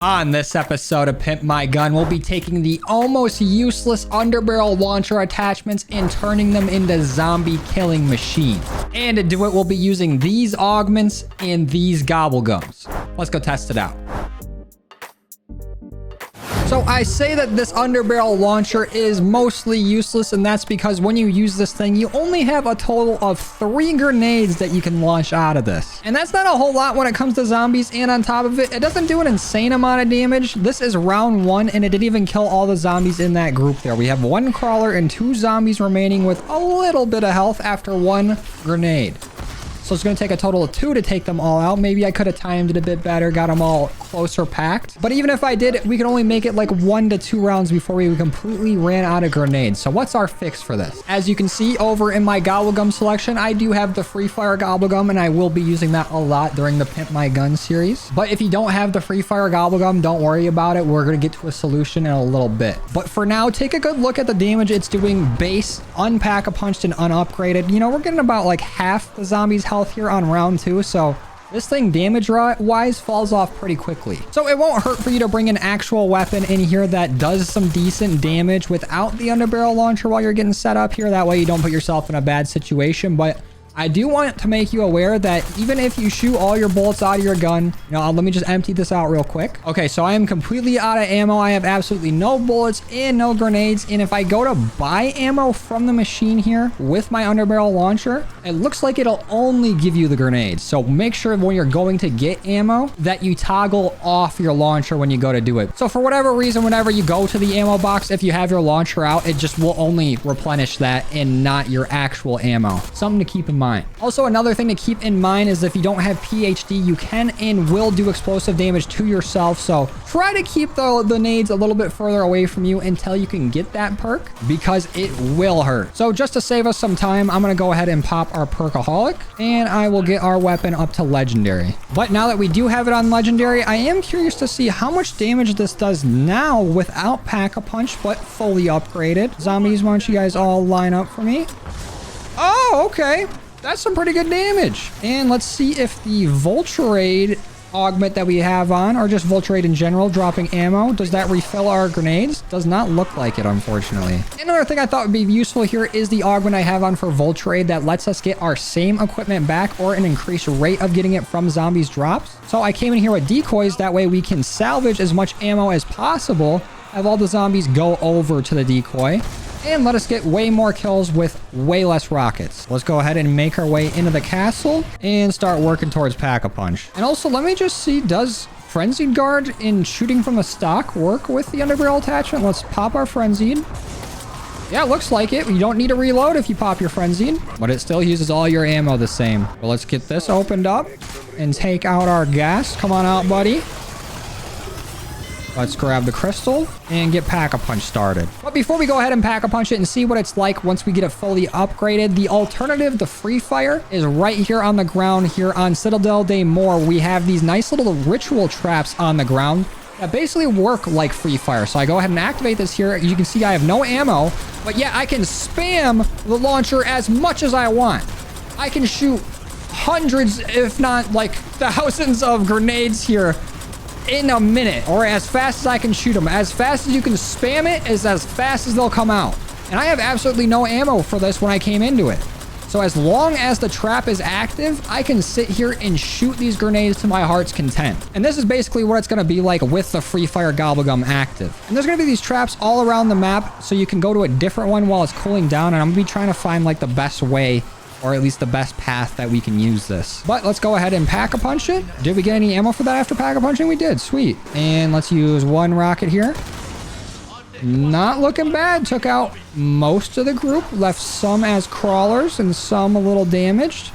On this episode of Pimp My Gun, we'll be taking the almost useless underbarrel launcher attachments and turning them into zombie killing machines. And to do it, we'll be using these augments and these gobble gums. Let's go test it out. So I say that this underbarrel launcher is mostly useless, and that's because when you use this thing, you only have a total of 3 grenades that you can launch out of this. And that's not a whole lot when it comes to zombies, and on top of it, it doesn't do an insane amount of damage. This is round 1, and it didn't even kill all the zombies in that group there. We have 1 crawler and 2 zombies remaining with a little bit of health after 1 grenade. So it's going to take a total of 2 to take them all out. Maybe I could have timed it a bit better, got them all closer packed. But even if I did, we could only make it like 1 to 2 rounds before we completely ran out of grenades. So what's our fix for this? As you can see over in my gobblegum selection, I do have the free fire gobblegum, and I will be using that a lot during the Pimp My Gun series. But if you don't have the free fire gobblegum, don't worry about it. We're going to get to a solution in a little bit. But for now, take a good look at the damage it's doing base, unpack-a-punched, and unupgraded. You know, we're getting about like half the zombies' health here on round 2, so this thing damage wise falls off pretty quickly. So it won't hurt for you to bring an actual weapon in here that does some decent damage without the underbarrel launcher while you're getting set up here. That way you don't put yourself in a bad situation. But I do want to make you aware that even if you shoot all your bullets out of your gun, you know, let me just empty this out real quick. Okay, so I am completely out of ammo. I have absolutely no bullets and no grenades. And if I go to buy ammo from the machine here with my underbarrel launcher, it looks like it'll only give you the grenades. So make sure when you're going to get ammo that you toggle off your launcher when you go to do it. So for whatever reason, whenever you go to the ammo box, if you have your launcher out, it just will only replenish that and not your actual ammo. Something to keep in mind. Also, another thing to keep in mind is if you don't have PhD, you can and will do explosive damage to yourself. So try to keep the nades a little bit further away from you until you can get that perk, because it will hurt. So just to save us some time, I'm going to go ahead and pop our Perkaholic, and I will get our weapon up to legendary. But now that we do have it on legendary, I am curious to see how much damage this does now without Pack-a-Punch, but fully upgraded. Zombies, why don't you guys all line up for me? Oh, okay. That's some pretty good damage. And let's see if the Vulture Aid augment that we have on, or just Vulture Aid in general, dropping ammo, does that refill our grenades? Does not look like it, unfortunately. Another thing I thought would be useful here is the augment I have on for Vulture Aid that lets us get our same equipment back or an increased rate of getting it from zombies drops. So I came in here with decoys. That way we can salvage as much ammo as possible, have all the zombies go over to the decoy, and let us get way more kills with way less rockets. Let's go ahead and make our way into the castle and start working towards Pack-a-Punch. And also, let me just see, does Frenzied Guard in shooting from the stock work with the underbarrel attachment? Let's pop our Frenzied. Yeah, it looks like it. You don't need to reload if you pop your Frenzied, but it still uses all your ammo the same. Well, let's get this opened up and take out our gas. Come on out, buddy. Let's grab the crystal and get Pack-a-Punch started. But before we go ahead and Pack-a-Punch it and see what it's like once we get it fully upgraded, the alternative to free fire is right here on the ground here on Citadel Day More. We have these nice little ritual traps on the ground that basically work like free fire. So I go ahead and activate this here. You can see I have no ammo, but yeah, I can spam the launcher as much as I want. I can shoot hundreds, if not like thousands of grenades here in a minute, or as fast as I can shoot them. As fast as you can spam it is as fast as they'll come out. And I have absolutely no ammo for this when I came into it. So as long as the trap is active, I can sit here and shoot these grenades to my heart's content. And this is basically what it's going to be like with the free fire gobblegum active. And there's going to be these traps all around the map, so you can go to a different one while it's cooling down. And I'm going to be trying to find like the best way, or at least the best path that we can use this. But let's go ahead and Pack-a-Punch it. Did we get any ammo for that after Pack-a-Punching? We did. Sweet. And let's use 1 rocket here. Not looking bad. Took out most of the group. Left some as crawlers and some a little damaged.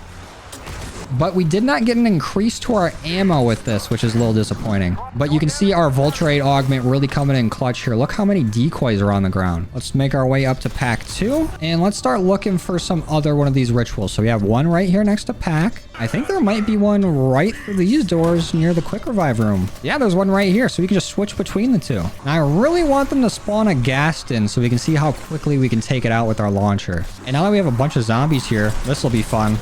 But we did not get an increase to our ammo with this, which is a little disappointing. But you can see our Vulture Aid augment really coming in clutch here. Look how many decoys are on the ground. Let's make our way up to Pack 2. And let's start looking for some other one of these rituals. So we have one right here next to Pack. I think there might be one right through these doors near the quick revive room. Yeah, there's one right here. So we can just switch between the two. And I really want them to spawn a Gaston so we can see how quickly we can take it out with our launcher. And now that we have a bunch of zombies here, this will be fun.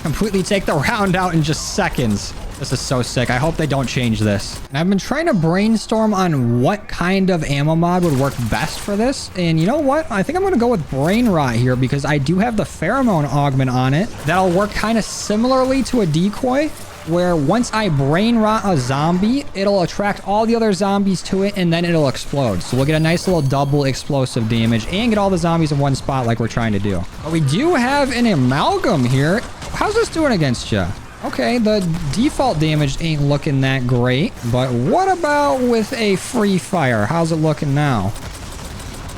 Completely take the round out in just seconds. This is so sick. I hope they don't change this. And I've been trying to brainstorm on what kind of ammo mod would work best for this. And you know what? I think I'm going to go with brain rot here because I do have the pheromone augment on it. That'll work kind of similarly to a decoy, where once I brain rot a zombie, it'll attract all the other zombies to it and then it'll explode. So we'll get a nice little double explosive damage and get all the zombies in one spot like we're trying to do. But we do have an amalgam here. How's this doing against you? Okay, the default damage ain't looking that great, but what about with a free fire? How's it looking now?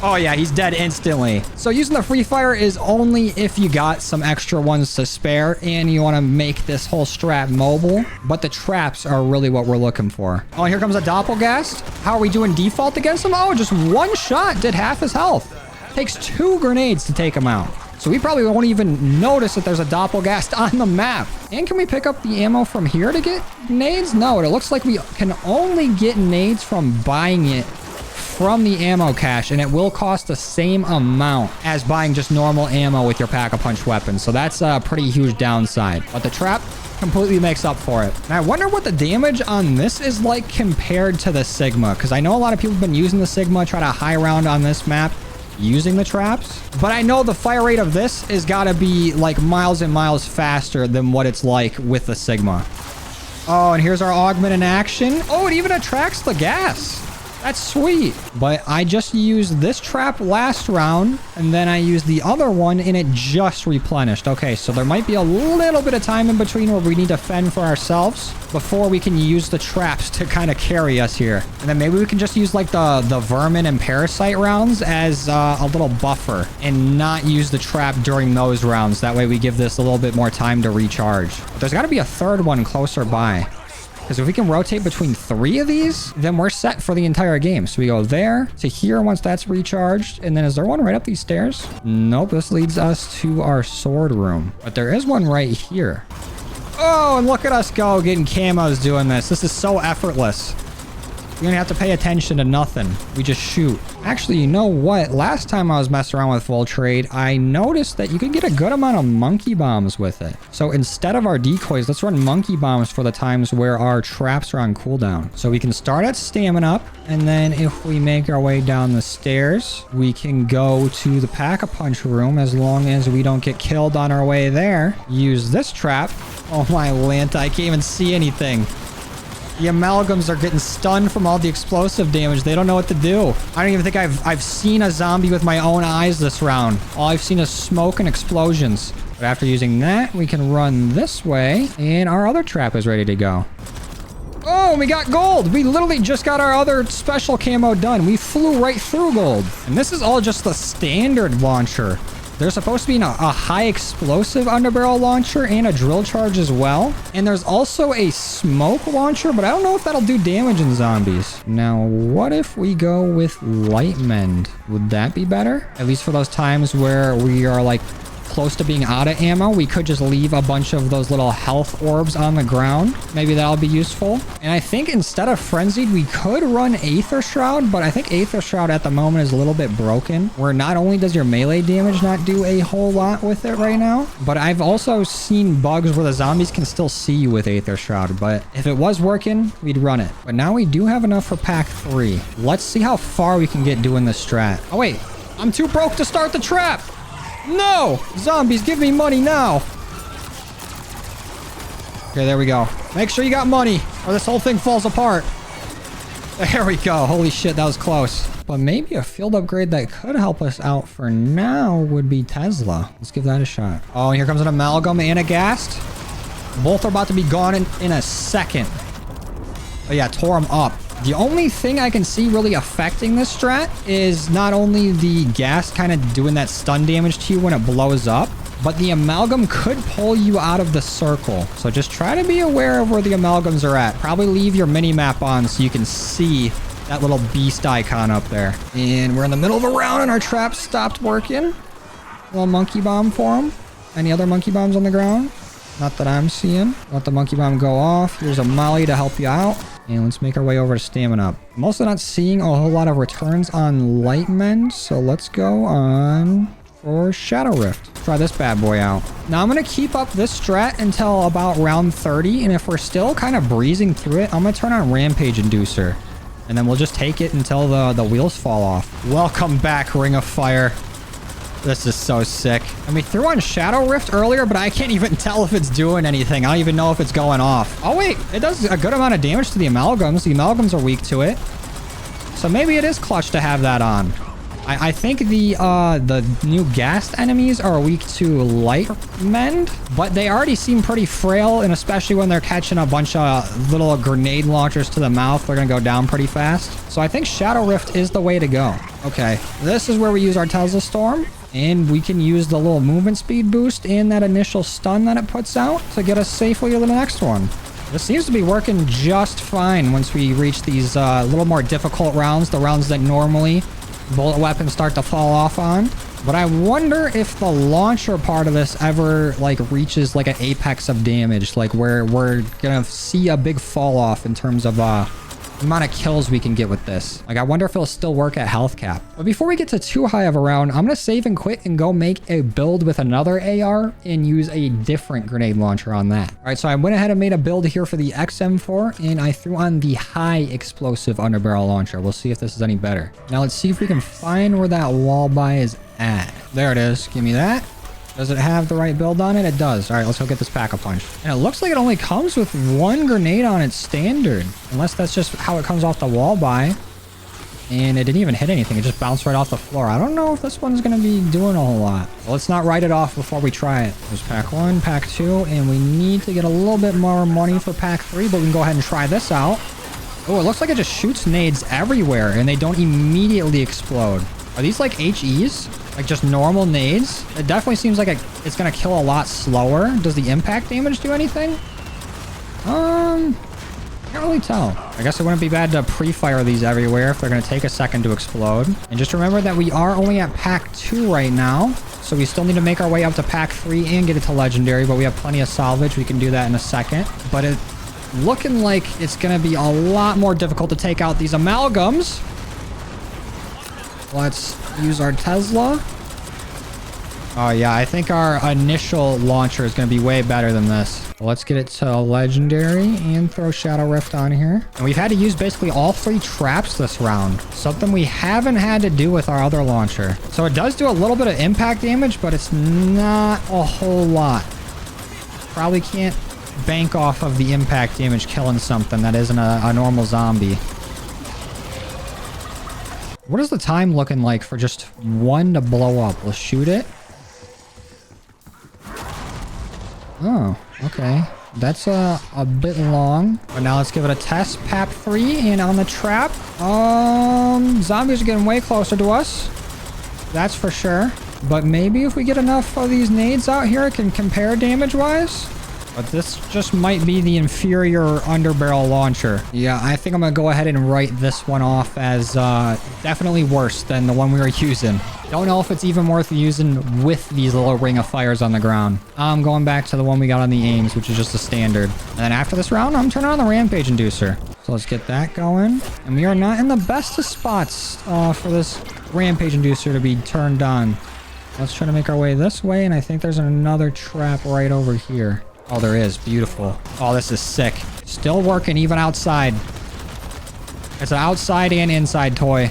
Oh yeah, he's dead instantly. So using the free fire is only if you got some extra ones to spare and you want to make this whole strat mobile, but the traps are really what we're looking for. Oh, and here comes a doppelgast. How are we doing default against him? Oh, just one shot did half his health. Takes 2 grenades to take him out. So we probably won't even notice that there's a doppelgast on the map. And can we pick up the ammo from here to get nades? No, it looks like we can only get nades from buying it from the ammo cache, and it will cost the same amount as buying just normal ammo with your pack-a-punch weapon. So that's a pretty huge downside. But the trap completely makes up for it. And I wonder what the damage on this is like compared to the Sigma, because I know a lot of people have been using the Sigma, try to high round on this map using the traps, but I know the fire rate of this is gotta be like miles and miles faster than what it's like with the Sigma. Oh, and here's our augment in action. Oh, it even attracts the gas. That's sweet. But I just used this trap last round, and then I used the other one, and it just replenished. Okay, so there might be a little bit of time in between where we need to fend for ourselves before we can use the traps to kind of carry us here. And then maybe we can just use like the vermin and parasite rounds as a little buffer and not use the trap during those rounds. That way we give this a little bit more time to recharge. But there's got to be a third one closer by. Because if we can rotate between 3 of these, then we're set for the entire game. So we go there to here once that's recharged. And then is there one right up these stairs? Nope, this leads us to our sword room. But there is one right here. Oh, and look at us go getting camos doing this. This is so effortless. You don't have to pay attention to nothing. We just shoot. Actually, you know what? Last time I was messing around with Vulture Aid, I noticed that you could get a good amount of monkey bombs with it. So instead of our decoys, let's run monkey bombs for the times where our traps are on cooldown. So we can start at stamina up, and then if we make our way down the stairs, we can go to the pack-a-punch room as long as we don't get killed on our way there. Use this trap. Oh my Lanta, I can't even see anything. The amalgams are getting stunned from all the explosive damage. They don't know what to do. I don't even think I've seen a zombie with my own eyes this round. All I've seen is smoke and explosions. But after using that, we can run this way, and our other trap is ready to go. Oh, we got gold. We literally just got our other special camo done. We flew right through gold. And this is all just the standard launcher. There's supposed to be a high explosive underbarrel launcher and a drill charge as well. And there's also a smoke launcher, but I don't know if that'll do damage in zombies. Now, what if we go with light mend? Would that be better? At least for those times where we are like close to being out of ammo, we could just leave a bunch of those little health orbs on the ground. Maybe that'll be useful. And I think instead of frenzied, we could run Aether Shroud, but I think Aether Shroud at the moment is a little bit broken, where not only does your melee damage not do a whole lot with it right now, but I've also seen bugs where the zombies can still see you with Aether Shroud. But if it was working, we'd run it. But now we do have enough for pack 3. Let's see how far we can get doing this strat. Oh wait, I'm too broke to start the trap. No! Zombies, give me money now! Okay, there we go. Make sure you got money, or this whole thing falls apart. There we go. Holy shit, that was close. But maybe a field upgrade that could help us out for now would be Tesla. Let's give that a shot. Oh, and here comes an amalgam and a ghast. Both are about to be gone in a second. Oh yeah, tore them up. The only thing I can see really affecting this strat is not only the gas kind of doing that stun damage to you when it blows up, but the amalgam could pull you out of the circle. So just try to be aware of where the amalgams are at. Probably leave your mini map on so you can see that little beast icon up there. And we're in the middle of a round and our trap stopped working. Little monkey bomb for him. Any other monkey bombs on the ground? Not that I'm seeing. Let the monkey bomb go off. Here's a molly to help you out. And let's make our way over to stamina up. I'm also not seeing a whole lot of returns on light mend, so let's go on or Shadow Rift. Try this bad boy out. Now I'm going to keep up this strat until about round 30. And if we're still kind of breezing through it, I'm going to turn on Rampage Inducer. And then we'll just take it until the wheels fall off. Welcome back, Ring of Fire. This is so sick. And we threw on Shadow Rift earlier, but I can't even tell if it's doing anything. I don't even know if it's going off. Oh, wait. It does a good amount of damage to the amalgams. The amalgams are weak to it. So maybe it is clutch to have that on. I think the new gassed enemies are weak to light mend, but they already seem pretty frail, and especially when they're catching a bunch of little grenade launchers to the mouth, they're gonna go down pretty fast. So I think Shadow Rift is the way to go. Okay, this is where we use our Tesla Storm, and we can use the little movement speed boost and that initial stun that it puts out to get us safely to the next one. This seems to be working just fine once we reach these little more difficult rounds, the rounds that normally bullet weapons start to fall off on. But I wonder if the launcher part of this ever like reaches like an apex of damage, like where we're gonna see a big fall off in terms of amount of kills we can get with this. Like I wonder if it'll still work at health cap. But before we get to too high of a round, I'm gonna save and quit and go make a build with another AR and use a different grenade launcher on that. All right, so I went ahead and made a build here for the XM4 and I threw on the high explosive underbarrel launcher. We'll see if this is any better. Now let's see if we can find where that wall buy is at. There it is. Give me that. Does it have the right build on it? It does. All right, let's go get this pack-a-punch. And it looks like it only comes with one grenade on its standard. Unless that's just how it comes off the wall by. And it didn't even hit anything. It just bounced right off the floor. I don't know if this one's going to be doing a whole lot. Well, let's not write it off before we try it. There's pack 1, pack 2, and we need to get a little bit more money for pack 3, but we can go ahead and try this out. Oh, it looks like it just shoots nades everywhere, and they don't immediately explode. Are these like HEs? Like just normal nades? It definitely seems like it's gonna kill a lot slower. Does the impact damage do anything? Can't really tell. I guess it wouldn't be bad to pre-fire these everywhere if they're gonna take a second to explode. And just remember that we are only at pack 2 right now. So we still need to make our way up to pack 3 and get it to legendary, but we have plenty of salvage. We can do that in a second. But it's looking like it's gonna be a lot more difficult to take out these amalgams. Let's use our Tesla. Oh yeah, I think our initial launcher is going to be way better than this. Let's get it to legendary and throw Shadow Rift on here. And we've had to use basically all 3 traps this round. Something we haven't had to do with our other launcher. So it does do a little bit of impact damage, but it's not a whole lot. Probably can't bank off of the impact damage killing something that isn't a normal zombie. What is the time looking like for just one to blow up? We'll shoot it. Oh, okay. That's a bit long. But now let's give it a test. Pap 3 and on the trap. Zombies are getting way closer to us. That's for sure. But maybe if we get enough of these nades out here, it can compare damage-wise. But this just might be the inferior underbarrel launcher. Yeah, I think I'm going to go ahead and write this one off as definitely worse than the one we were using. Don't know if it's even worth using with these little ring of fires on the ground. I'm going back to the one we got on the aims, which is just a standard. And then after this round, I'm turning on the Rampage Inducer. So let's get that going. And we are not in the best of spots for this Rampage Inducer to be turned on. Let's try to make our way this way. And I think there's another trap right over here. Oh, there is. Beautiful. Oh, this is sick. Still working even outside. It's an outside and inside toy.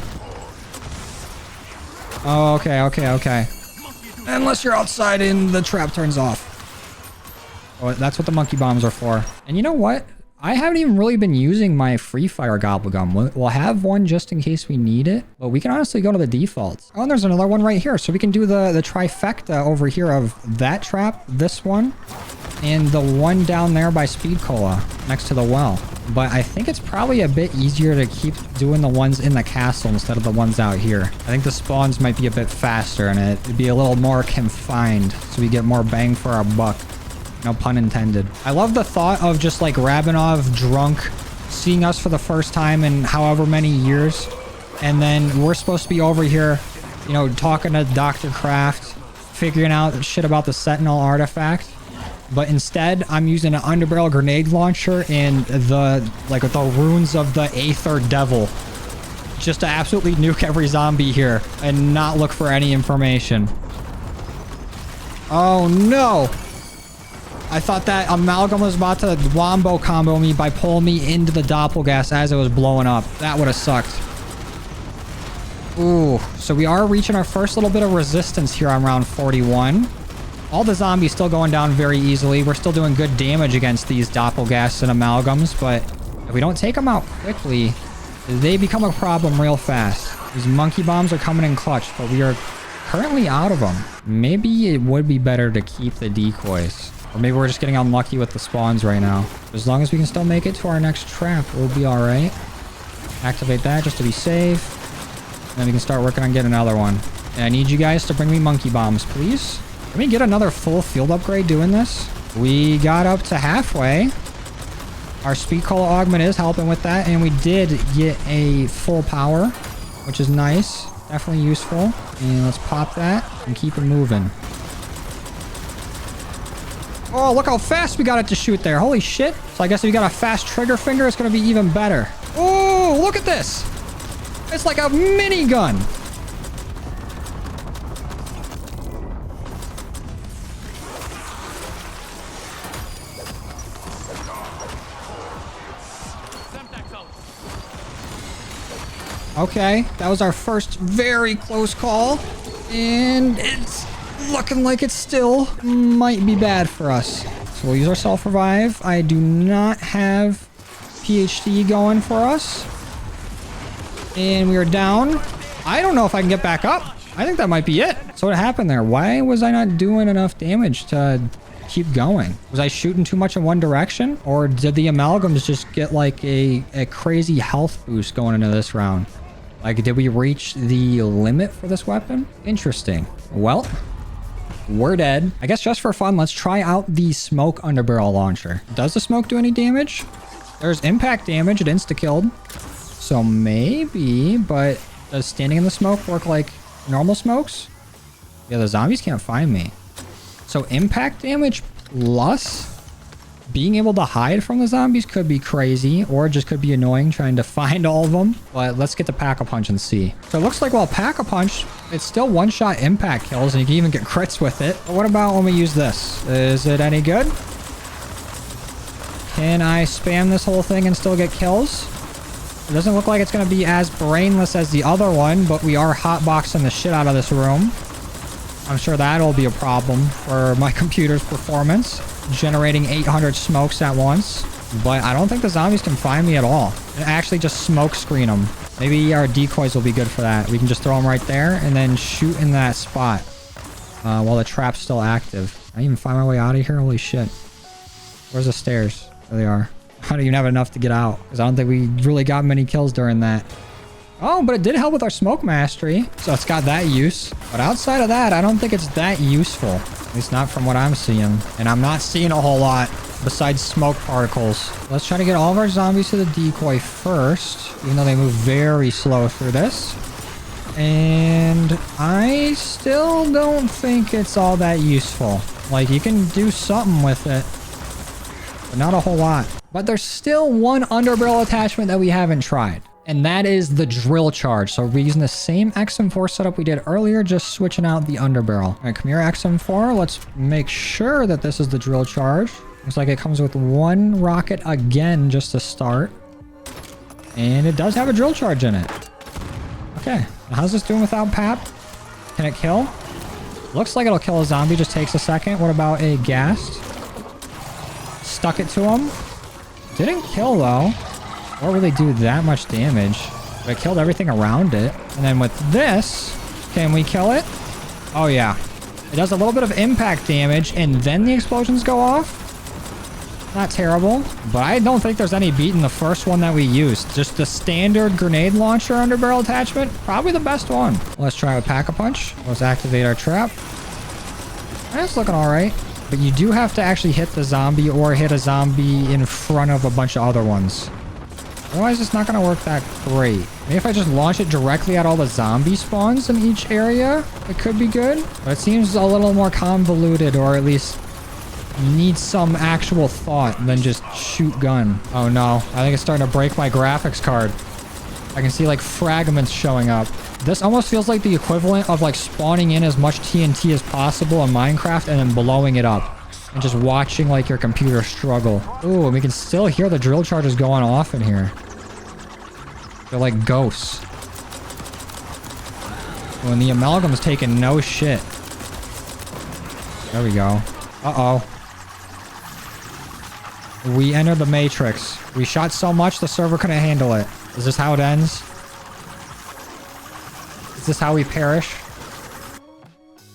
Oh, okay, okay, okay. Unless you're outside and the trap turns off. Oh, that's what the monkey bombs are for. And you know what? I haven't even really been using my free fire gobblegum. We'll have one just in case we need it, but we can honestly go to the defaults. Oh, and there's another one right here. So we can do the trifecta over here of that trap, this one, and the one down there by Speed Cola next to the well. But I think it's probably a bit easier to keep doing the ones in the castle instead of the ones out here. I think the spawns might be a bit faster and it'd be a little more confined so we get more bang for our buck. No pun intended. I love the thought of just like Rabinov drunk, seeing us for the first time in however many years. And then we're supposed to be over here, you know, talking to Dr. Kraft, figuring out shit about the Sentinel artifact. But instead, I'm using an underbarrel grenade launcher and the runes of the Aether Devil. Just to absolutely nuke every zombie here and not look for any information. Oh, no. I thought that amalgam was about to wombo combo me by pulling me into the doppelgas as it was blowing up. That would have sucked. Ooh, so we are reaching our first little bit of resistance here on round 41. All the zombies still going down very easily. We're still doing good damage against these doppelgas and amalgams, but if we don't take them out quickly, they become a problem real fast. These monkey bombs are coming in clutch, but we are currently out of them. Maybe it would be better to keep the decoys. Or maybe we're just getting unlucky with the spawns right now. As long as we can still make it to our next trap, we'll be all right. Activate that just to be safe. And then we can start working on getting another one. And I need you guys to bring me monkey bombs, please. Can we get another full field upgrade doing this? We got up to halfway. Our speed cola augment is helping with that. And we did get a full power, which is nice. Definitely useful. And let's pop that and keep it moving. Oh, look how fast we got it to shoot there. Holy shit. So I guess if you got a fast trigger finger, it's going to be even better. Oh, look at this. It's like a minigun. Okay, that was our first very close call. And it's looking like it still might be bad for us. So we'll use our self-revive. I do not have PhD going for us. And we are down. I don't know if I can get back up. I think that might be it. So what happened there? Why was I not doing enough damage to keep going? Was I shooting too much in one direction? Or did the amalgams just get like a crazy health boost going into this round? Like, did we reach the limit for this weapon? Interesting. Well, we're dead. I guess just for fun, let's try out the smoke underbarrel launcher. Does the smoke do any damage? There's impact damage. It insta-killed. So maybe, but does standing in the smoke work like normal smokes? Yeah, the zombies can't find me. So impact damage plus being able to hide from the zombies could be crazy, or it just could be annoying trying to find all of them. But let's get the Pack-a-Punch and see. So it looks like, well, Pack-a-Punch, it's still one-shot impact kills, and you can even get crits with it. But what about when we use this? Is it any good? Can I spam this whole thing and still get kills? It doesn't look like it's going to be as brainless as the other one, but we are hotboxing the shit out of this room. I'm sure that'll be a problem for my computer's performance, generating 800 smokes at once. But I don't think the zombies can find me at all. And actually just smoke screen them. Maybe our decoys will be good for that. We can just throw them right there and then shoot in that spot while the trap's still active. I didn't even find my way out of here. Holy shit. Where's the stairs? There they are. I don't even have enough to get out because I don't think we really got many kills during that. Oh, but it did help with our smoke mastery. So it's got that use. But outside of that, I don't think it's that useful. At least not from what I'm seeing. And I'm not seeing a whole lot besides smoke particles. Let's try to get all of our zombies to the decoy first, even though they move very slow through this. And I still don't think it's all that useful. Like, you can do something with it, but not a whole lot. But there's still one underbarrel attachment that we haven't tried. And that is the drill charge. So we're using the same XM4 setup we did earlier, just switching out the underbarrel. All right, come here, XM4. Let's make sure that this is the drill charge. Looks like it comes with one rocket again, just to start. And it does have a drill charge in it. Okay, how's this doing without PAP? Can it kill? Looks like it'll kill a zombie, just takes a second. What about a ghast? Stuck it to him. Didn't kill though. Or really do that much damage. But it killed everything around it. And then with this, can we kill it? Oh yeah. It does a little bit of impact damage and then the explosions go off. Not terrible. But I don't think there's any beating the first one that we used. Just the standard grenade launcher underbarrel attachment. Probably the best one. Let's try with Pack-a-Punch. Let's activate our trap. That's looking alright. But you do have to actually hit the zombie or hit a zombie in front of a bunch of other ones. Otherwise, it's not going to work that great. Maybe if I just launch it directly at all the zombie spawns in each area, it could be good. But it seems a little more convoluted, or at least needs some actual thought than just shoot gun. Oh no, I think it's starting to break my graphics card. I can see like fragments showing up. This almost feels like the equivalent of like spawning in as much TNT as possible in Minecraft and then blowing it up. And just watching like your computer struggle. Ooh, and we can still hear the drill charges going off in here. They're like ghosts. Oh, and the amalgam's taking no shit. There we go. Uh-oh. We entered the matrix. We shot so much the server couldn't handle it. Is this how it ends? Is this how we perish?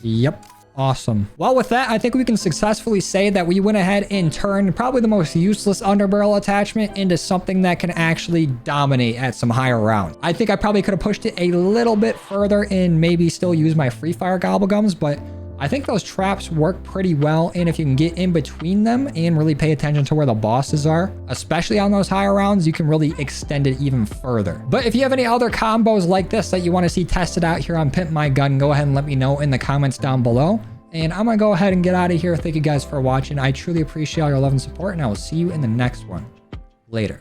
Yep. Awesome. Well, with that, I think we can successfully say that we went ahead and turned probably the most useless underbarrel attachment into something that can actually dominate at some higher rounds. I think I probably could have pushed it a little bit further and maybe still use my free fire gobblegums, but I think those traps work pretty well, and if you can get in between them and really pay attention to where the bosses are, especially on those higher rounds, you can really extend it even further. But if you have any other combos like this that you want to see tested out here on Pimp My Gun, go ahead and let me know in the comments down below. And I'm going to go ahead and get out of here. Thank you guys for watching. I truly appreciate all your love and support, and I will see you in the next one. Later.